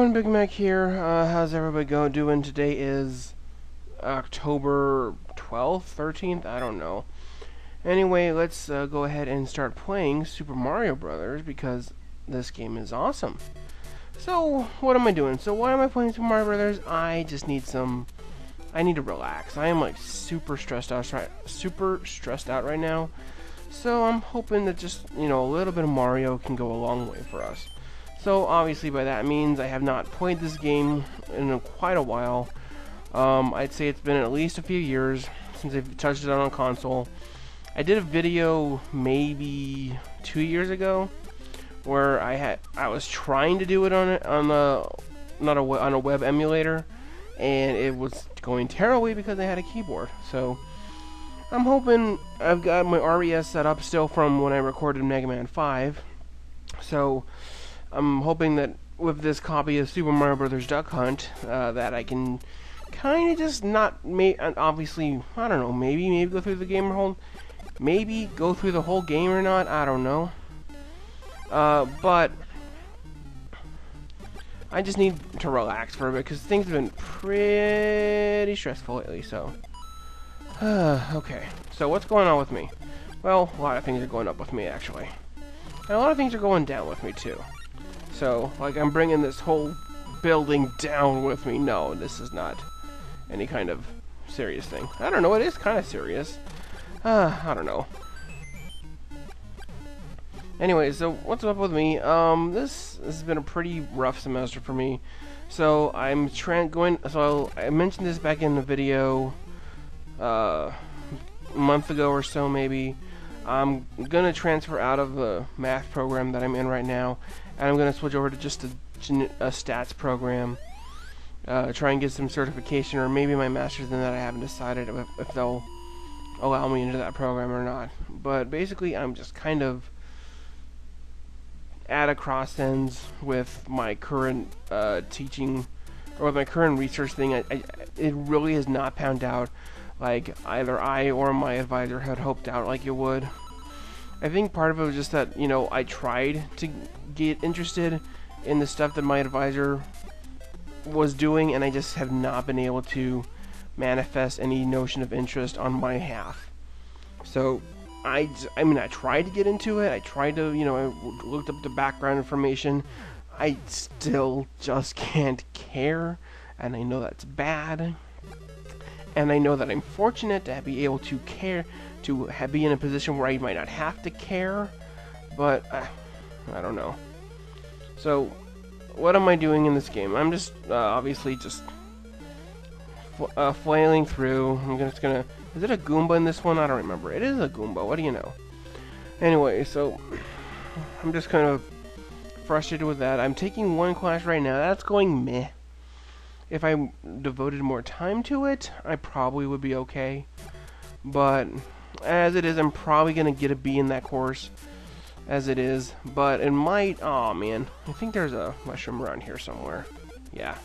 everyone, Bigmack here. How's everybody doing? Today is October 12th, 13th, I don't know. Anyway, let's go ahead and start playing Super Mario Brothers because this game is awesome. So, what am I doing? So, why am I playing Super Mario Brothers? I just need I need to relax. I am like super stressed out right now. So, I'm hoping that just, a little bit of Mario can go a long way for us. So obviously by that means I have not played this game in quite a while. I'd say it's been at least a few years since I've touched it on a console. I did a video maybe 2 years ago where I was trying to do it on a web emulator, and it was going terribly because I had a keyboard. So I'm hoping I've got my RES set up still from when I recorded Mega Man 5. So I'm hoping that with this copy of Super Mario Brothers Duck Hunt, that I can kind of just obviously, I don't know, maybe go through the game maybe go through the whole game or not, I don't know. But I just need to relax for a bit because things have been pretty stressful lately, so. Okay, so what's going on with me? Well, a lot of things are going up with me, actually. And a lot of things are going down with me, too. So, like, I'm bringing this whole building down with me. No, this is not any kind of serious thing. I don't know, it is kind of serious. I don't know. Anyway, so what's up with me? This has been a pretty rough semester for me. So, I mentioned this back in the video, a month ago or so, maybe. I'm gonna transfer out of the math program that I'm in right now, and I'm gonna switch over to just a stats program. Try and get some certification, or maybe my master's in that. I haven't decided if they'll allow me into that program or not. But basically, I'm just kind of at a cross ends with my current teaching, or with my current research thing. It really has not panned out like either I or my advisor had hoped out like it would. I think part of it was just that, I tried to get interested in the stuff that my advisor was doing, and I just have not been able to manifest any notion of interest on my half. So, I tried to get into it. I tried to, I looked up the background information. I still just can't care, and I know that's bad. And I know that I'm fortunate to be able to care, to be in a position where I might not have to care, but I don't know. So, what am I doing in this game? I'm just obviously just flailing through. Is it a Goomba in this one? I don't remember. It is a Goomba. What do you know? Anyway, so I'm just kind of frustrated with that. I'm taking one class right now. That's going meh. If I devoted more time to it, I probably would be okay. But as it is, I'm probably going to get a B in that course as it is. But it might... Aw, man. I think there's a mushroom around here somewhere. Yeah.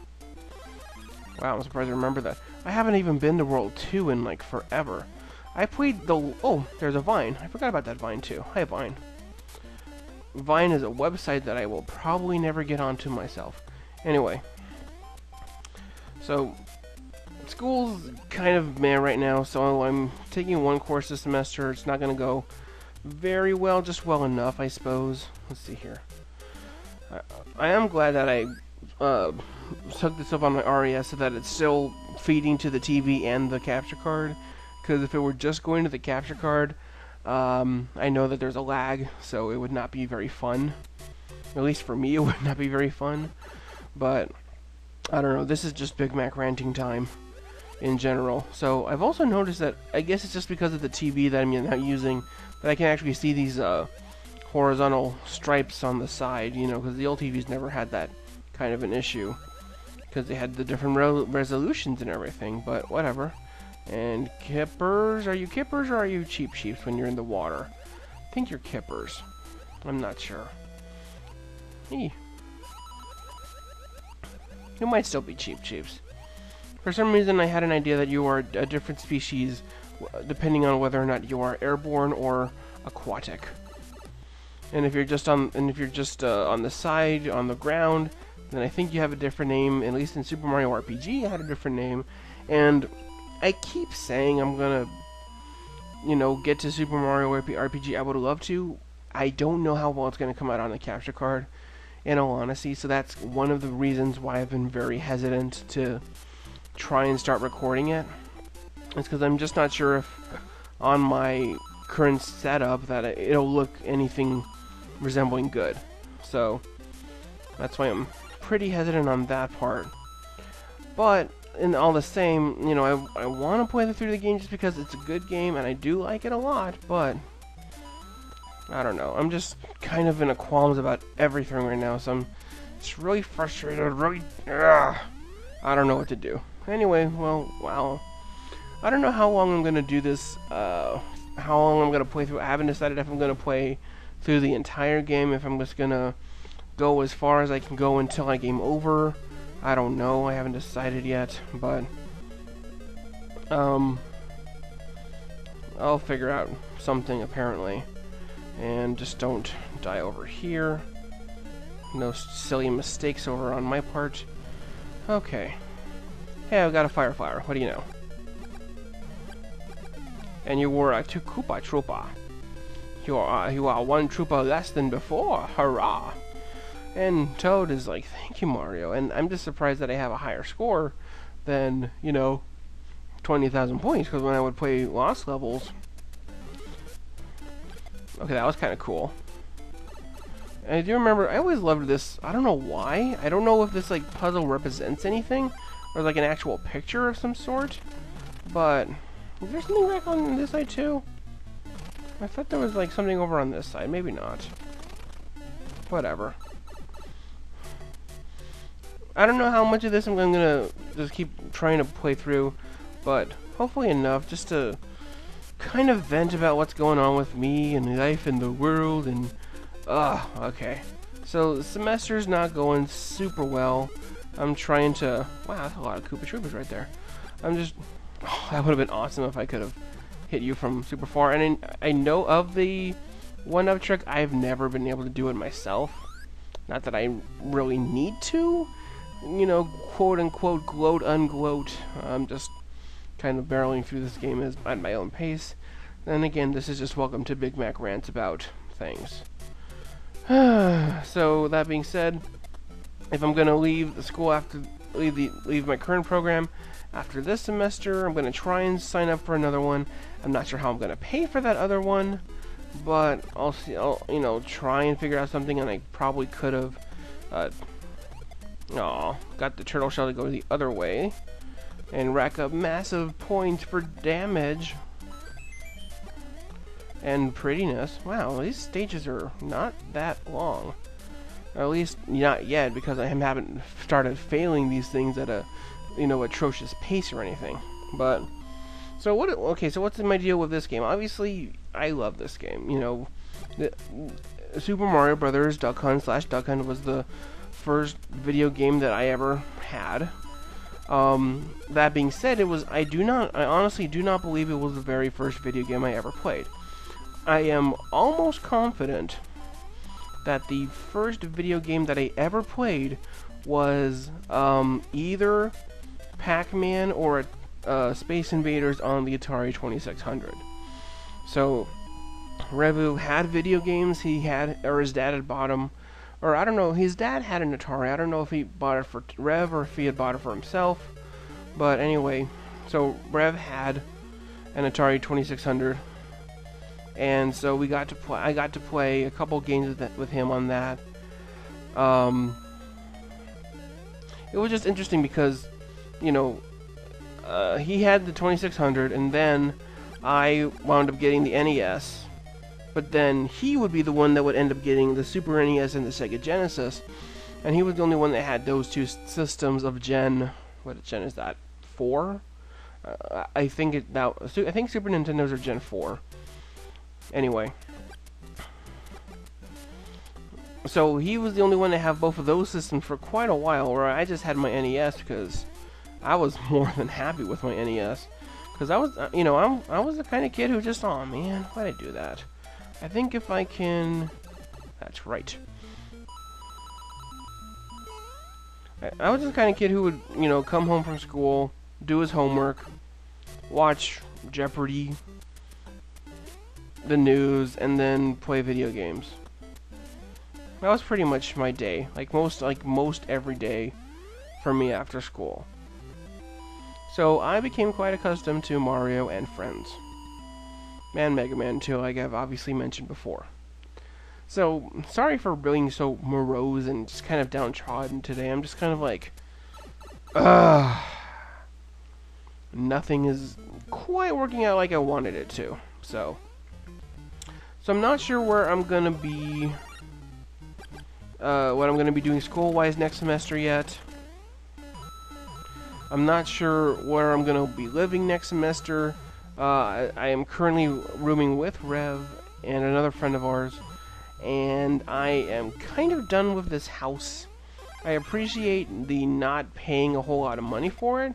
Wow, I'm surprised I remember that. I haven't even been to World 2 in, like, forever. I played the... Oh, there's a Vine. I forgot about that Vine, too. Hi, Vine. Vine is a website that I will probably never get onto myself. Anyway. So, school's kind of meh right now, so I'm taking one course this semester. It's not going to go very well, just well enough, I suppose. Let's see here. I am glad that I hooked this up on my RES so that it's still feeding to the TV and the capture card, because if it were just going to the capture card, I know that there's a lag, so it would not be very fun. At least for me, it would not be very fun. But I don't know, this is just Bigmack ranting time in general. So I've also noticed that, I guess it's just because of the TV that I'm not using, that I can actually see these horizontal stripes on the side, because the old TVs never had that kind of an issue, because they had the different resolutions and everything, but whatever. And kippers, are you kippers or are you cheap sheeps when you're in the water? I think you're kippers. I'm not sure. Eee. You might still be cheap cheeps. For some reason, I had an idea that you are a different species, depending on whether or not you are airborne or aquatic. And if you're just on the side, on the ground, then I think you have a different name. At least in Super Mario RPG, I had a different name. And I keep saying I'm gonna, you know, get to Super Mario RPG. I would love to. I don't know how well it's gonna come out on the capture card, in all honesty. So that's one of the reasons why I've been very hesitant to try and start recording it. It's because I'm just not sure if on my current setup that it'll look anything resembling good. So that's why I'm pretty hesitant on that part. But in all the same, you know, I want to play through the game just because it's a good game and I do like it a lot, but I don't know. I'm just kind of in a qualms about everything right now, so I'm just really frustrated, I don't know what to do. Anyway, well, wow. I don't know how long I'm going to do this, how long I'm going to play through. I haven't decided if I'm going to play through the entire game, if I'm just going to go as far as I can go until I game over. I don't know, I haven't decided yet, but I'll figure out something apparently. And just don't die over here. No silly mistakes over on my part. Okay. Hey, I've got a fire flower. What do you know? And you were a 2 Koopa Troopa. You are 1 Troopa less than before. Hurrah! And Toad is like, thank you, Mario. And I'm just surprised that I have a higher score than, you know, 20,000 points. Because when I would play Lost levels... Okay, that was kind of cool. And I do remember, I always loved this. I don't know why. I don't know if this, like, puzzle represents anything. Or, like, an actual picture of some sort. But... Is there something back on this side too? I thought there was like something over on this side. Maybe not. Whatever. I don't know how much of this I'm gonna just keep trying to play through, but hopefully enough just to kind of vent about what's going on with me and life in the world and okay. So the semester's not going super well. I'm trying to... Wow, that's a lot of Koopa Troopas right there. I'm just... Oh, that would have been awesome if I could have hit you from super far. And I know of the one-up trick. I've never been able to do it myself. Not that I really need to. You know, quote-unquote, gloat-ungloat. I'm just kind of barreling through this game at my own pace. And again, this is just welcome to Bigmack rants about things. So, that being said, if I'm going to leave the school after... leave my current program after this semester, I'm going to try and sign up for another one. I'm not sure how I'm going to pay for that other one, but I'll see. I'll, you know, try and figure out something. And I probably could have got the turtle shell to go the other way and rack up massive points for damage and prettiness. Wow, these stages are not that long. Or at least not yet, because I haven't started failing these things at a, you know, atrocious pace or anything. But so what? Okay, so what's my deal with this game? Obviously, I love this game. You know, Super Mario Brothers Duck Hunt / Duck Hunt was the first video game that I ever had. That being said, I honestly do not believe it was the very first video game I ever played. I am almost confident that the first video game that I ever played was either Pac-Man or Space Invaders on the Atari 2600. So Revu had video games. His dad had bought them, or I don't know. His dad had an Atari. I don't know if he bought it for Rev or if he had bought it for himself. But anyway, so Rev had an Atari 2600. And so I got to play a couple games with him on that. It was just interesting because, you know, he had the 2600, and then I wound up getting the NES. But then he would be the one that would end up getting the Super NES and the Sega Genesis. And he was the only one that had those two systems of what gen is that? 4? I think Super Nintendos are Gen 4. Anyway, so he was the only one to have both of those systems for quite a while, where I just had my NES because I was more than happy with my NES. Because I was, you know, I was the kind of kid who just, oh man, why'd I do that? I think if I can, that's right. I was the kind of kid who would, you know, come home from school, do his homework, watch Jeopardy, the news, and then play video games. That was pretty much my day, like most every day for me after school. So I became quite accustomed to Mario and Friends. And Mega Man 2, like I've obviously mentioned before. So, sorry for being so morose and just kind of downtrodden today. I'm just kind of like, nothing is quite working out like I wanted it to. So I'm not sure where I'm gonna be, what I'm gonna be doing school-wise next semester yet. I'm not sure where I'm gonna be living next semester. I am currently rooming with Rev and another friend of ours, and I am kind of done with this house. I appreciate the not paying a whole lot of money for it.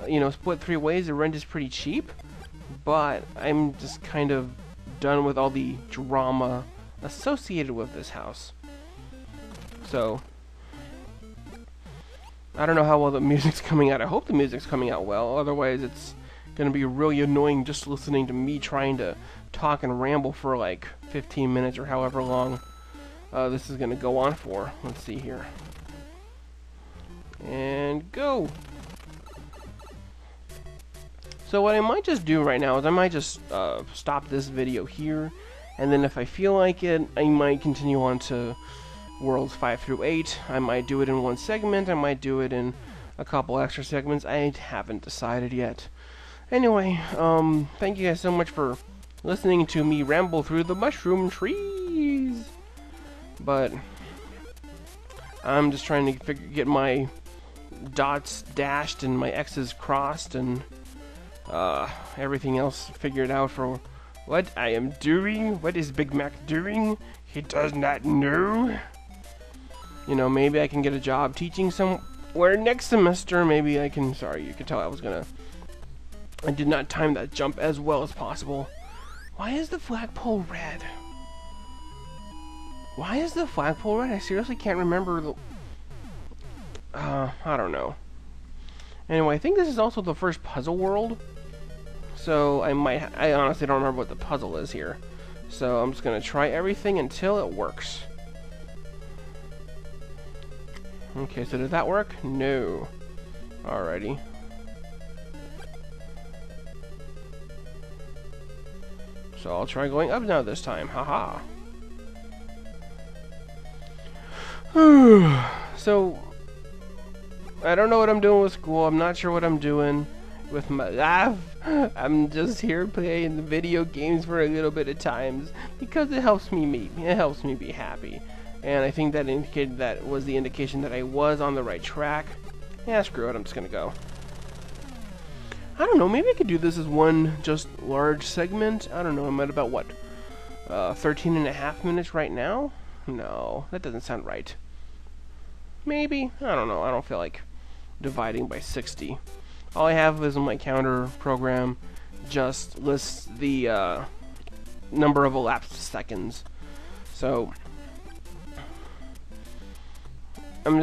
You know, split 3 ways, the rent is pretty cheap, but I'm just kind of done with all the drama associated with this house. So, I don't know how well the music's coming out. I hope the music's coming out well, otherwise it's gonna be really annoying just listening to me trying to talk and ramble for like 15 minutes or however long this is gonna go on for. Let's see here. And go! So what I might just do right now is I might just stop this video here, and then if I feel like it, I might continue on to Worlds 5 through 8. I might do it in one segment, I might do it in a couple extra segments. I haven't decided yet. Anyway, thank you guys so much for listening to me ramble through the mushroom trees. But I'm just trying to get my dots dashed and my X's crossed and everything else figured out for what I am doing. What is Bigmack doing? He does not know. You know, maybe I can get a job teaching somewhere next semester. Maybe I can. Sorry, you could tell I did not time that jump as well as possible. Why is the flagpole red? Why is the flagpole red? I seriously can't remember the... I don't know. Anyway, I think this is also the first puzzle world. So I honestly don't remember what the puzzle is here. So I'm just gonna try everything until it works. Okay, so did that work? No. Alrighty. So I'll try going up now this time. Haha. So I don't know what I'm doing with school. I'm not sure what I'm doing with my life. I'm just here playing the video games for a little bit of times because it helps me be happy. And I think that was the indication that I was on the right track. Yeah, screw it. I'm just gonna go. I don't know, maybe I could do this as one just large segment. I don't know, I'm at about what, 13.5 minutes right now? No, that doesn't sound right. Maybe? I don't know, I don't feel like dividing by 60. All I have is in my counter program just lists the number of elapsed seconds. So I'm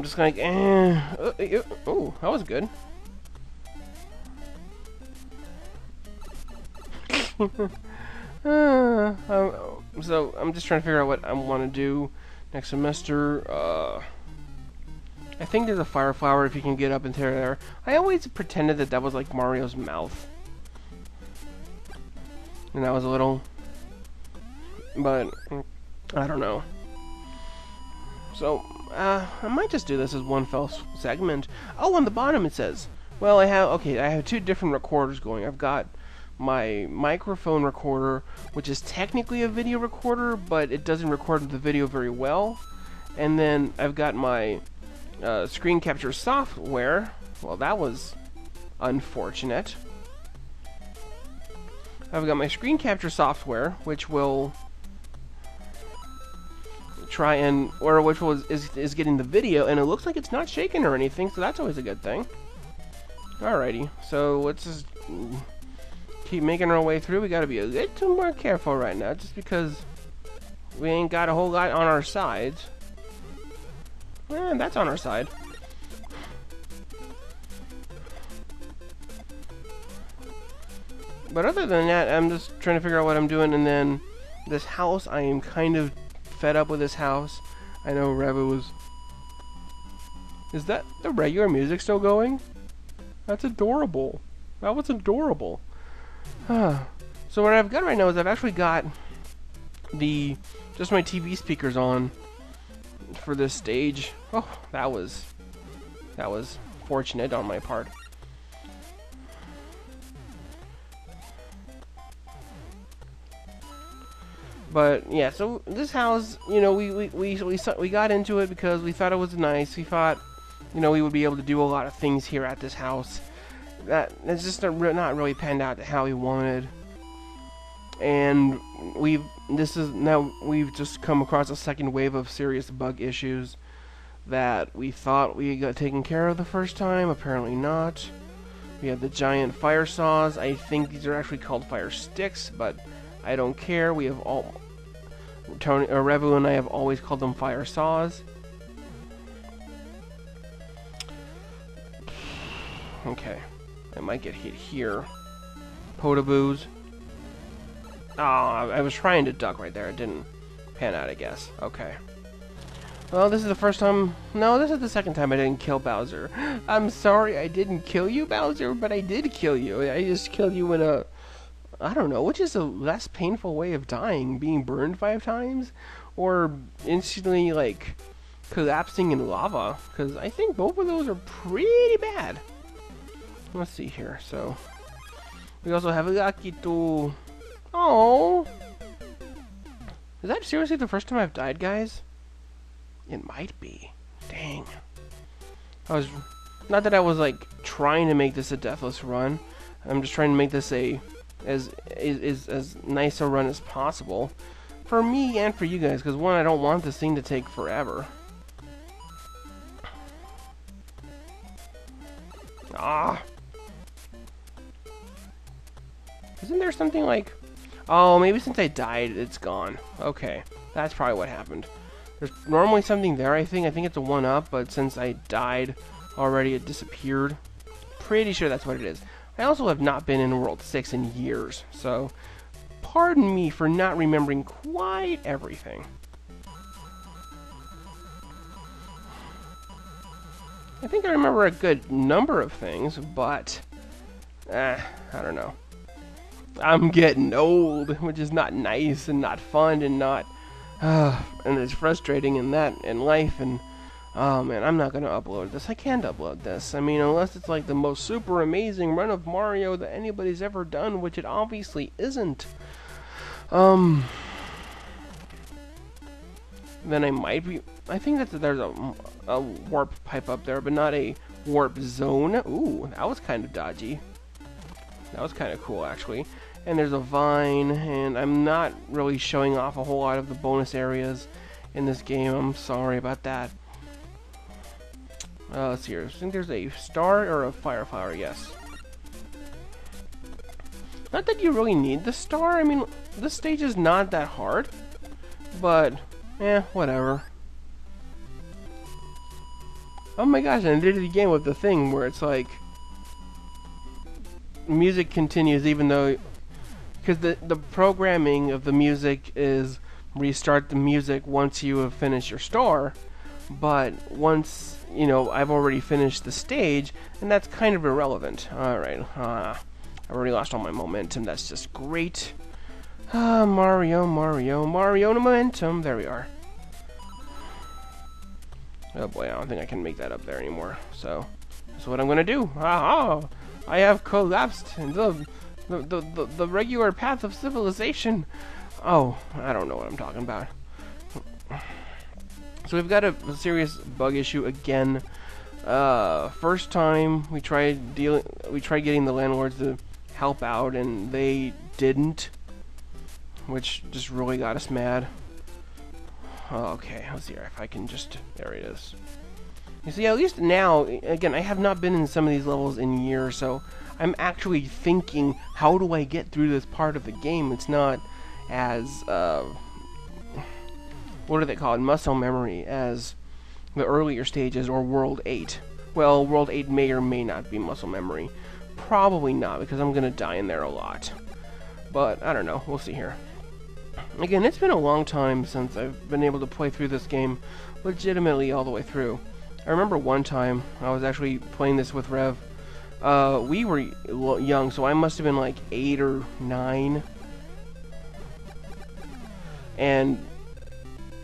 just like, oh, that was good. So I'm just trying to figure out what I want to do next semester. I think there's a fire flower if you can get up into there. I always pretended that was like Mario's mouth, and that was a little, but I don't know. So I might just do this as one fell segment. Oh, on the bottom it says, well, I have 2 different recorders going. I've got my microphone recorder, which is technically a video recorder, but it doesn't record the video very well. And then I've got my screen capture software. Well, that was unfortunate. I've got my screen capture software, which will try and, or which is getting the video, and it looks like it's not shaking or anything, so that's always a good thing. Alrighty, so let's just keep making our way through. We gotta be a little more careful right now, just because we ain't got a whole lot on our sides. That's on our side. But other than that, I'm just trying to figure out what I'm doing. And then this house, I am kind of fed up with this house. I know Revu was... Is that the regular music still going? That's adorable. That was adorable. So what I've got right now is I've actually got just my TV speakers on for this stage. Oh, that was fortunate on my part. But yeah, so this house, you know, we got into it because we thought it was nice. We thought, you know, we would be able to do a lot of things here at this house. It's just not really panned out to how we wanted. And we've just come across a second wave of serious bug issues that we thought we got taken care of the first time. Apparently not. We have the giant fire saws. I think these are actually called fire sticks, but I don't care. We have Revu and I have always called them fire saws. Okay, I might get hit here. Potaboos. Oh, I was trying to duck right there. It didn't pan out, I guess. Okay. Well, this is the first time... No, this is the second time I didn't kill Bowser. I'm sorry I didn't kill you, Bowser, but I did kill you. I just killed you in a... I don't know, which is a less painful way of dying? Being burned 5 times? Or instantly, like, collapsing in lava? Because I think both of those are pretty bad. Let's see here. So, we also have Lakitu. Oh, is that seriously the first time I've died, guys? It might be. Dang. Not that I was like trying to make this a deathless run. I'm just trying to make this as nice a run as possible for me and for you guys. Because one, I don't want this thing to take forever. Ah. Isn't there something like... Oh, maybe since I died, it's gone. Okay, that's probably what happened. There's normally something there, I think. I think it's a 1-up, but since I died already, it disappeared. Pretty sure that's what it is. I also have not been in World 6 in years, so pardon me for not remembering quite everything. I think I remember a good number of things, but... I don't know. I'm getting old, which is not nice and not fun and not... and it's frustrating in life, and... Oh man, I'm not gonna upload this. I can't upload this. I mean, unless it's like the most super amazing run of Mario that anybody's ever done, which it obviously isn't. Then I might be... I think that there's a warp pipe up there, but not a warp zone. Ooh, that was kind of dodgy. That was kind of cool, actually. And there's a vine, and I'm not really showing off a whole lot of the bonus areas in this game. I'm sorry about that. Let's see here. I think there's a star or a fire flower, yes. Not that you really need the star. I mean, this stage is not that hard. But, whatever. Oh my gosh, and I did it again with the thing where it's like... music continues even though... Because the programming of the music is restart the music once you have finished your star. But once, you know, I've already finished the stage, and that's kind of irrelevant. Alright, I already lost all my momentum. That's just great. Mario momentum. There we are. Oh boy, I don't think I can make that up there anymore. So, that's what I'm gonna do. Aha! I have collapsed into the regular path of civilization. Oh, I don't know what I'm talking about. So we've got a serious bug issue again. First time we tried getting the landlords to help out, and they didn't, which just really got us mad. Okay, let's see here if I can just... There it is. You see, at least now, again, I have not been in some of these levels in years, so I'm actually thinking, how do I get through this part of the game? It's not as, what do they call it, muscle memory, as the earlier stages or World 8. Well, World 8 may or may not be muscle memory. Probably not, because I'm going to die in there a lot. But I don't know. We'll see here. Again, it's been a long time since I've been able to play through this game legitimately all the way through. I remember one time I was actually playing this with Rev. We were young, so I must have been like 8 or 9. And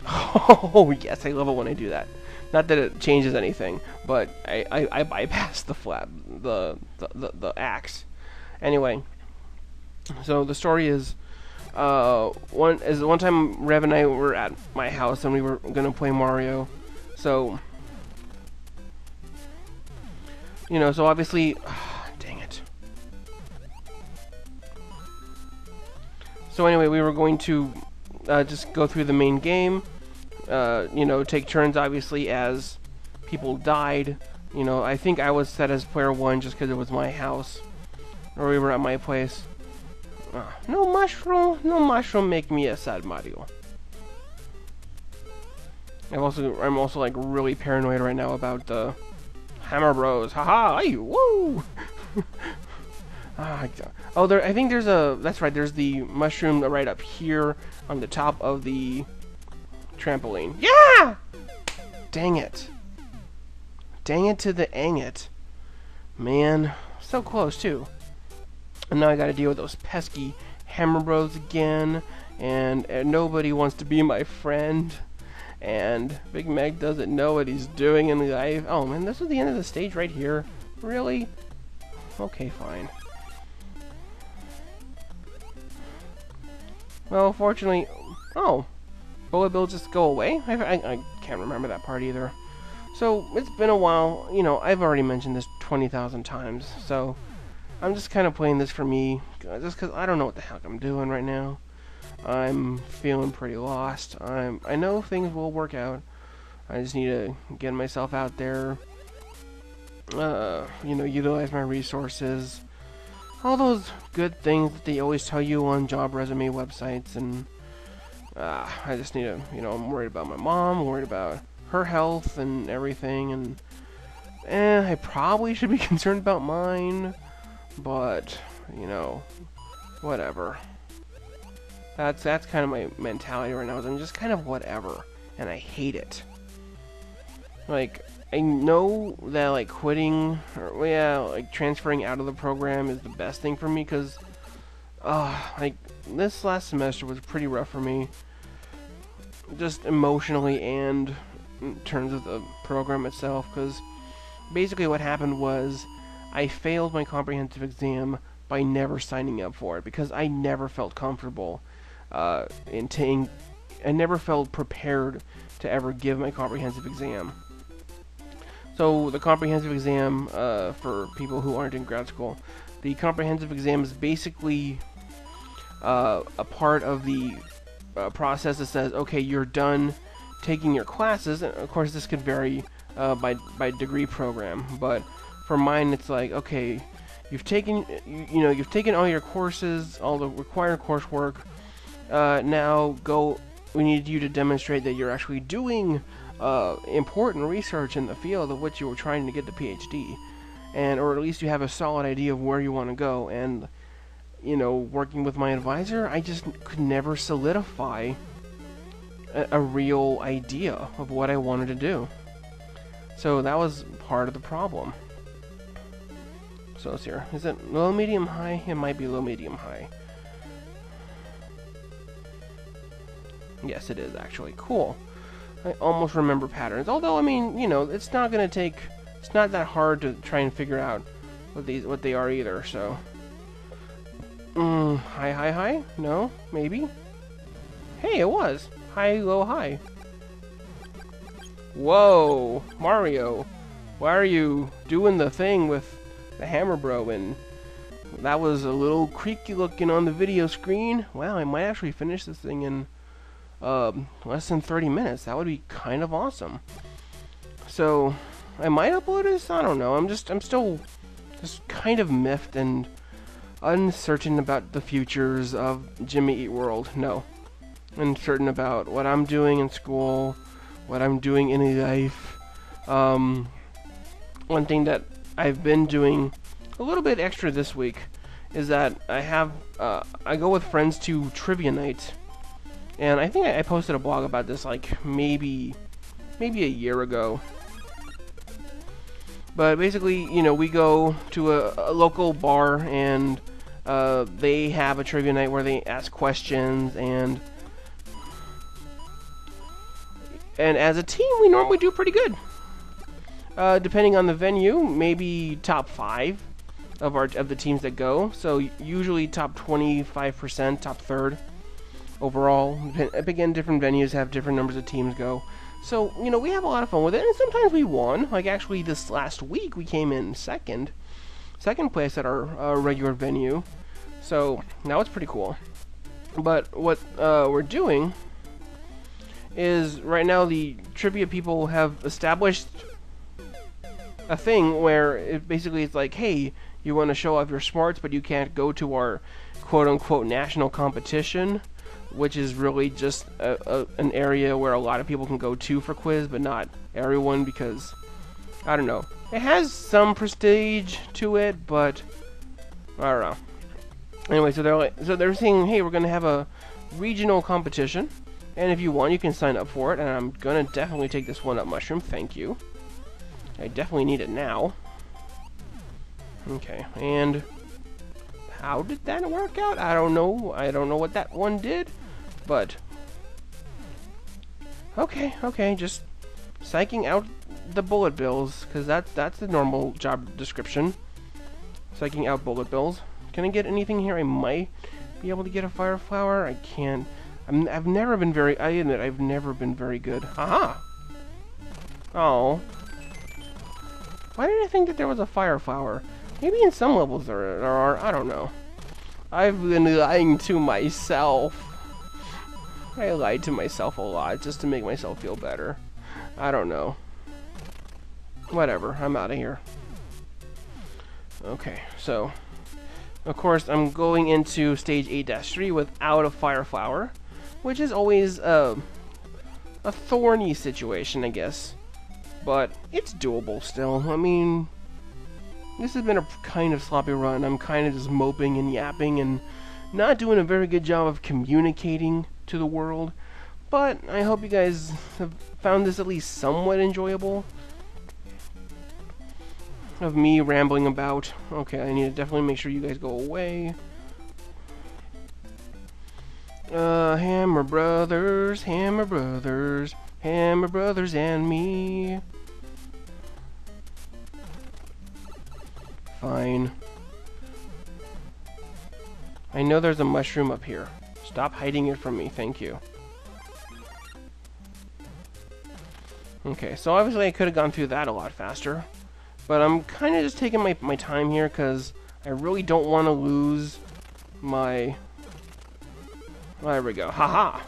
oh yes, I love it when I do that. Not that it changes anything, but I bypassed the axe. Anyway, so the story is one time Rev and I were at my house and we were gonna play Mario. So so obviously, dang it. So anyway, we were going to just go through the main game. Take turns, obviously, as people died. I think I was set as player 1 just because it was my house, or we were at my place. No mushroom make me a sad Mario. I'm also like really paranoid right now about the Hammer Bros. Haha! Ay, woo! Oh, I think there's that's right. There's the mushroom right up here on the top of the trampoline. Yeah! Dang it! Dang it to the ang it, man! So close too. And now I got to deal with those pesky Hammer Bros again, and nobody wants to be my friend. And Bigmack doesn't know what he's doing in life. Oh man, this is the end of the stage right here. Really? Okay, fine. Well, fortunately... Oh! Bullet Bill just go away? I can't remember that part either. So, it's been a while. I've already mentioned this 20,000 times. So, I'm just kind of playing this for me. Just because I don't know what the heck I'm doing right now. I'm feeling pretty lost. I know things will work out. I just need to get myself out there. Utilize my resources. All those good things that they always tell you on job resume websites. And I just need to, I'm worried about my mom. I'm worried about her health and everything. And I probably should be concerned about mine. But, whatever. That's kind of my mentality right now. I'm just kind of whatever, and I hate it. Like, I know that like quitting or transferring out of the program is the best thing for me, because like this last semester was pretty rough for me, just emotionally and in terms of the program itself. Because basically what happened was I failed my comprehensive exam by never signing up for it, because I never felt comfortable. I never felt prepared to ever give my comprehensive exam. So the comprehensive exam, for people who aren't in grad school, the comprehensive exam is basically a part of the process that says, okay, you're done taking your classes. And of course, this could vary by degree program, but for mine, it's like, okay, you've taken all your courses, all the required coursework. Now we need you to demonstrate that you're actually doing important research in the field of which you were trying to get the PhD, or at least you have a solid idea of where you want to go. And working with my advisor, I just could never solidify a real idea of what I wanted to do. So that was part of the problem. So let's see here. Is it low, medium, high? It might be low, medium, high. Yes, it is actually. Cool. I almost remember patterns. Although, I mean, it's not that hard to try and figure out what they are either, so. High, high, high? No? Maybe? Hey, it was. High, low, high. Whoa! Mario! Why are you doing the thing with the Hammer Bro? And that was a little creaky looking on the video screen. Wow, I might actually finish this thing in less than 30 minutes. That would be kind of awesome. So I might upload this. I don't know. I'm still just kind of miffed and uncertain about the futures of Jimmy Eat World. No, uncertain about what I'm doing in school, what I'm doing in life. One thing that I've been doing a little bit extra this week is that I go with friends to trivia night, and I think I posted a blog about this like maybe a year ago. But basically, you know, we go to a local bar, and they have a trivia night where they ask questions, and as a team, we normally do pretty good. Depending on the venue, maybe top 5 of the teams that go. So usually top 25%, top third overall. Again, different venues have different numbers of teams go. So, you know, we have a lot of fun with it, and sometimes we won. Like, actually, this last week, we came in second place at our regular venue. So, that was pretty cool. But what we're doing is, right now, the trivia people have established a thing where it's like, hey, you want to show off your smarts, but you can't go to our quote-unquote national competition, which is really just an area where a lot of people can go to for quiz, but not everyone, because, I don't know. It has some prestige to it, but I don't know. Anyway, so they're saying, hey, we're going to have a regional competition, and if you want, you can sign up for it, and I'm going to definitely take this 1-up mushroom, thank you. I definitely need it now. Okay, and how did that work out? I don't know. I don't know what that one did, but okay, just psyching out the bullet bills, because that's the normal job description. Psyching out bullet bills. Can I get anything here? I might be able to get a fire flower. I can't. I've never been very. I admit I've never been very good. Aha! Oh. Why did I think that there was a fire flower? Maybe in some levels there are. I don't know. I've been lying to myself. I lied to myself a lot just to make myself feel better. I don't know. Whatever. I'm out of here. Okay, so of course I'm going into stage 8-3 without a fire flower, which is always a thorny situation, I guess. But it's doable still. I mean, this has been a kind of sloppy run. I'm kind of just moping and yapping and not doing a very good job of communicating to the world. But I hope you guys have found this at least somewhat enjoyable. Of me rambling about. Okay, I need to definitely make sure you guys go away. Hammer Brothers, Hammer Brothers, Hammer Brothers and me. Fine. I know there's a mushroom up here. Stop hiding it from me, thank you. Okay, so obviously I could have gone through that a lot faster. But I'm kind of just taking my time here, because I really don't want to lose my... There we go. Haha!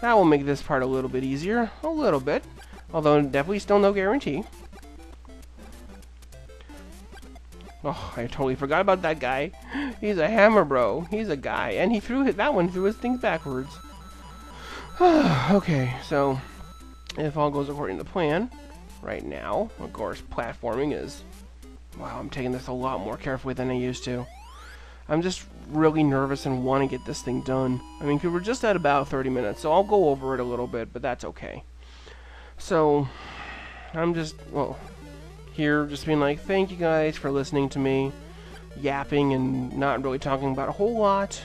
That will make this part a little bit easier. A little bit. Although definitely still no guarantee. Oh, I totally forgot about that guy. He's a hammer bro. He's a guy. And he threw that one threw his things backwards. Okay, so if all goes according to plan, right now, of course, platforming is... Wow, I'm taking this a lot more carefully than I used to. I'm just really nervous and want to get this thing done. I mean, 'cause we're just at about 30 minutes, so I'll go over it a little bit, but that's okay. So, I'm just, well, here just being like, thank you guys for listening to me, yapping and not really talking about a whole lot.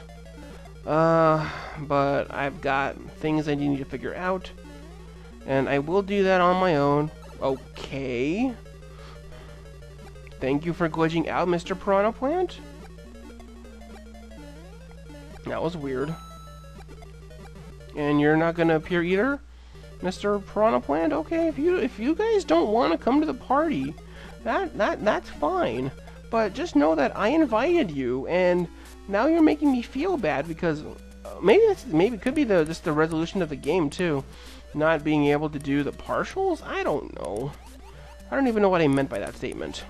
But I've got things I need to figure out, and I will do that on my own. Okay. Thank you for glitching out, Mr. Piranha Plant. That was weird. And you're not gonna appear either, Mr. Piranha Plant? Okay, if you guys don't want to come to the party, that's fine. But just know that I invited you, and now you're making me feel bad because maybe it could be just the resolution of the game too, not being able to do the partials. I don't know. I don't even know what I meant by that statement.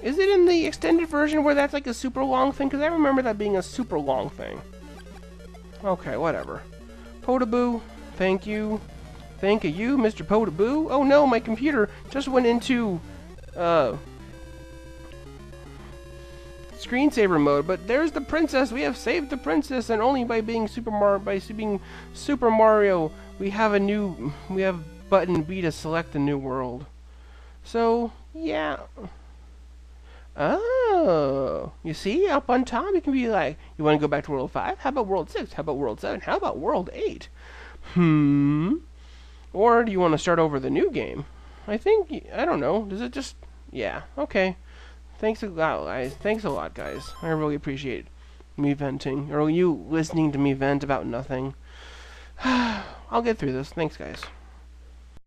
Is it in the extended version where that's like a super long thing? Because I remember that being a super long thing. Okay, whatever. Potaboo, thank you. Thank you, Mr. Potaboo. Oh no, my computer just went into screensaver mode, but there's the princess. We have saved the princess, and only by being being Super Mario, we have button B to select the new world. So yeah. Oh, you see, up on top, you can be like, you want to go back to World 5? How about World 6? How about World 7? How about World 8? Or do you want to start over the new game? I don't know. Does it just... Yeah, okay. Thanks a lot, guys. Thanks a lot, guys. I really appreciate me venting, or you listening to me vent about nothing. I'll get through this. Thanks, guys.